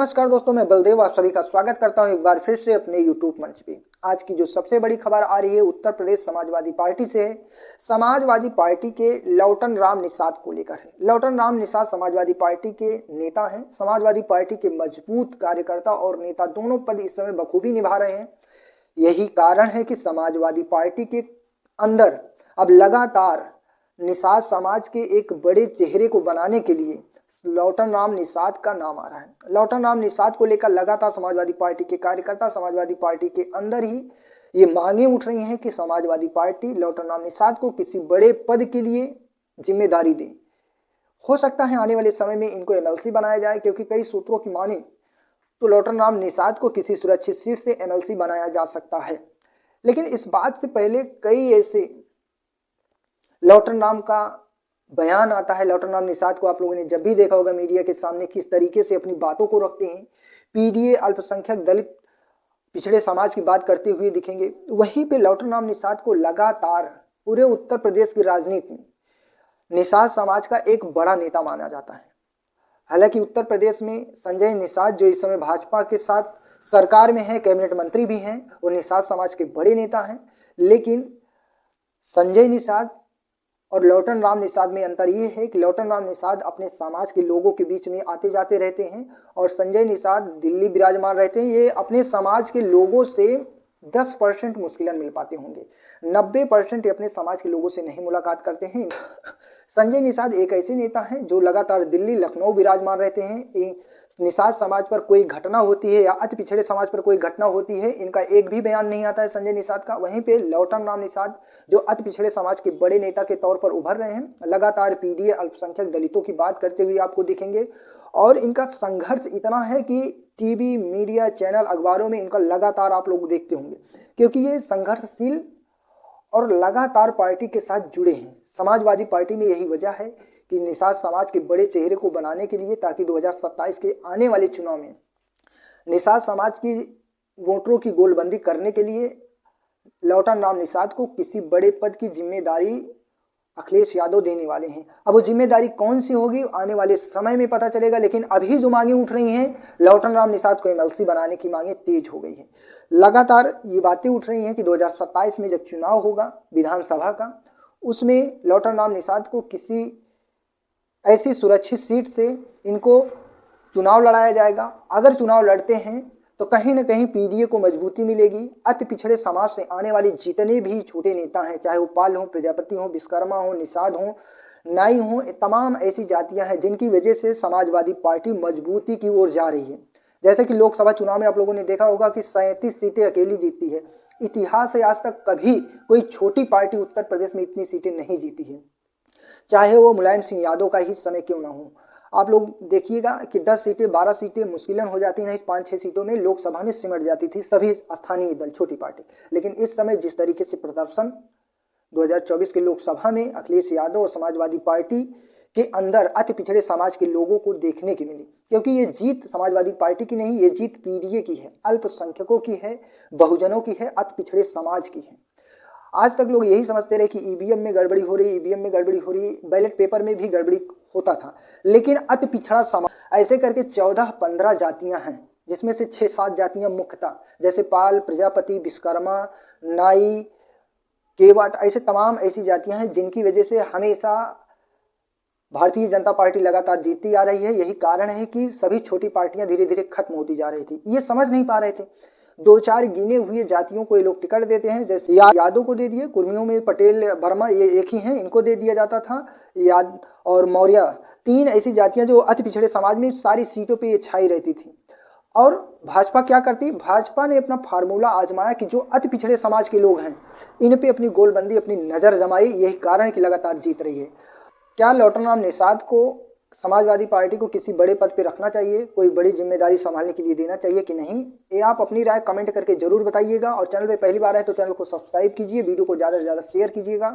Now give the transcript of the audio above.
नमस्कार दोस्तों, मैं बलदेव आप सभी का स्वागत करता हूं एक बार फिर से अपने YouTube मंच पे। आज की जो सबसे बड़ी खबर आ रही है उत्तर प्रदेश समाजवादी पार्टी से है। समाजवादी पार्टी के लौटन राम निषाद को लेकर है। लौटन राम निषाद समाजवादी पार्टी के नेता हैं। समाजवादी पार्टी के मजबूत कार्यकर्ता और नेता दोनों पद इस समय बखूबी निभा रहे हैं। यही कारण है कि समाजवादी पार्टी के अंदर अब लगातार निषाद समाज के एक बड़े चेहरे को बनाने के लिए लौटन राम निषाद का नाम आ रहा है। लौटन राम निषाद को लेकर लगातार समाजवादी पार्टी के कार्यकर्ता समाजवादी पार्टी के अंदर ही ये मांगे उठ रही हैं कि समाजवादी पार्टी लौटन राम निषाद को किसी बड़े पद के लिए जिम्मेदारी दे। हो सकता है आने वाले समय में इनको एमएलसी बनाया जाए, क्योंकि कई सूत्रों की माने तो लौटन राम निषाद को किसी सुरक्षित सीट से एमएलसी बनाया जा सकता है। लेकिन इस बात से पहले कई ऐसे लौटन राम का बयान आता है। लौटन राम निषाद को आप लोगों ने जब भी देखा होगा मीडिया के सामने किस तरीके से अपनी बातों को रखते हैं, पीडीए अल्पसंख्यक दलित पिछड़े समाज की बात करते हुए दिखेंगे। वहीं पे लौटन राम निषाद को लगातार पूरे उत्तर प्रदेश की राजनीति में निषाद समाज का एक बड़ा नेता माना जाता है। हालांकि उत्तर प्रदेश में संजय निषाद जो इस समय भाजपा के साथ सरकार में है, कैबिनेट मंत्री भी हैं और निषाद समाज के बड़े नेता हैं, लेकिन संजय निषाद और लौटन राम निषाद में अंतर ये है कि लौटन राम निषाद अपने समाज के लोगों के बीच में आते जाते रहते हैं और संजय निषाद दिल्ली विराजमान रहते हैं। ये अपने समाज के लोगों से 10% मुश्किलन मिल पाते होंगे, 90% अपने समाज के लोगों से नहीं मुलाकात करते हैं। संजय निषाद एक ऐसे नेता हैं जो लगातार दिल्ली लखनऊ विराजमान रहते हैं। निषाद समाज पर कोई घटना होती है या अति पिछड़े समाज पर कोई घटना होती है, इनका एक भी बयान नहीं आता है संजय निषाद का। वहीं पे लौटन राम निषाद जो अति पिछड़े समाज के बड़े नेता के तौर पर उभर रहे हैं, लगातार पीडीए अल्पसंख्यक दलितों की बात करते हुए आपको दिखेंगे। और इनका संघर्ष इतना है कि टीवी, मीडिया, चैनल, अखबारों में इनका लगातार आप लोग देखते होंगे, क्योंकि ये संघर्षशील और लगातार पार्टी के साथ जुड़े हैं। समाजवादी पार्टी में यही वजह है कि निषाद समाज के बड़े चेहरे को बनाने के लिए, ताकि 2027 के आने वाले चुनाव में निषाद समाज की वोटरों की गोलबंदी करने के लिए लौटन राम निषाद को किसी बड़े पद की जिम्मेदारी अखिलेश यादव देने वाले हैं। अब वो जिम्मेदारी कौन सी होगी आने वाले समय में पता चलेगा, लेकिन अभी जो मांगे उठ रही हैं, लौटन राम निषाद को एमएलसी बनाने की मांगे तेज हो गई है। लगातार ये बातें उठ रही हैं कि 2027 में जब चुनाव होगा विधानसभा का, उसमें लौटन राम निषाद को किसी ऐसी सुरक्षित सीट से इनको चुनाव लड़ाया जाएगा। अगर चुनाव लड़ते हैं तो कहीं न कहीं पीडीए को मजबूती मिलेगी। अति पिछड़े समाज से आने वाले जितने भी छोटे नेता हैं, चाहे वो पाल हो, प्रजापति हो, विश्वकर्मा हो, निषाद हो, नाई हो, तमाम ऐसी जातियां हैं जिनकी वजह से समाजवादी पार्टी मजबूती की ओर जा रही है। जैसे कि लोकसभा चुनाव में आप लोगों ने देखा होगा कि 37 सीटें अकेली जीती है। इतिहास से आज तक कभी कोई छोटी पार्टी उत्तर प्रदेश में इतनी सीटें नहीं जीती है, चाहे वो मुलायम सिंह यादव का ही समय क्यों ना हो। आप लोग देखिएगा कि 10 सीटें 12 सीटें मुश्किलन हो जाती, नहीं 5-6 सीटों में लोकसभा में सिमट जाती थी सभी स्थानीय दल, छोटी पार्टी। लेकिन इस समय जिस तरीके से प्रदर्शन 2024 के लोकसभा में अखिलेश यादव और समाजवादी पार्टी के अंदर अति पिछड़े समाज के लोगों को देखने की मिली, क्योंकि ये जीत समाजवादी पार्टी की नहीं, ये जीत पीडीए की है, अल्पसंख्यकों की है, बहुजनों की है, अति पिछड़े समाज की है। आज तक लोग यही समझते रहे कि ईवीएम में गड़बड़ी हो रही, ईवीएम में गड़बड़ी हो रही, बैलेट पेपर में भी गड़बड़ी होता था, लेकिन अति पिछड़ा समाज ऐसे करके 14-15 जातियां हैं, जिसमें से 6-7 जातियां मुख्यतः, जैसे पाल, प्रजापति, विश्वकर्मा, नाई, केवट, ऐसे तमाम ऐसी जातियां हैं जिनकी वजह से हमेशा भारतीय जनता पार्टी लगातार जीतती आ रही है। यही कारण है कि सभी छोटी पार्टियां धीरे धीरे खत्म होती जा रही थी। ये समझ नहीं पा रहे थे। 2-4 गिने हुए जातियों को ये लोग टिकट देते हैं, जैसे यादव को दे दिए, कुर्मियों में पटेल, वर्मा ये एक ही हैं, इनको दे दिया जाता था, याद और मौर्य, 3 ऐसी जातियां जो अति पिछड़े समाज में सारी सीटों पे ये छाई रहती थी। और भाजपा क्या करती, भाजपा ने अपना फार्मूला आजमाया कि जो अति पिछड़े समाज के लोग हैं इन पे अपनी गोलबंदी, अपनी नज़र जमाई। यही कारण है कि लगातार जीत रही है। क्या लौटन राम निषाद को समाजवादी पार्टी को किसी बड़े पद पे रखना चाहिए, कोई बड़ी जिम्मेदारी संभालने के लिए देना चाहिए कि नहीं, ये आप अपनी राय कमेंट करके जरूर बताइएगा। और चैनल पे पहली बार है तो चैनल को सब्सक्राइब कीजिए, वीडियो को ज़्यादा से ज़्यादा शेयर कीजिएगा।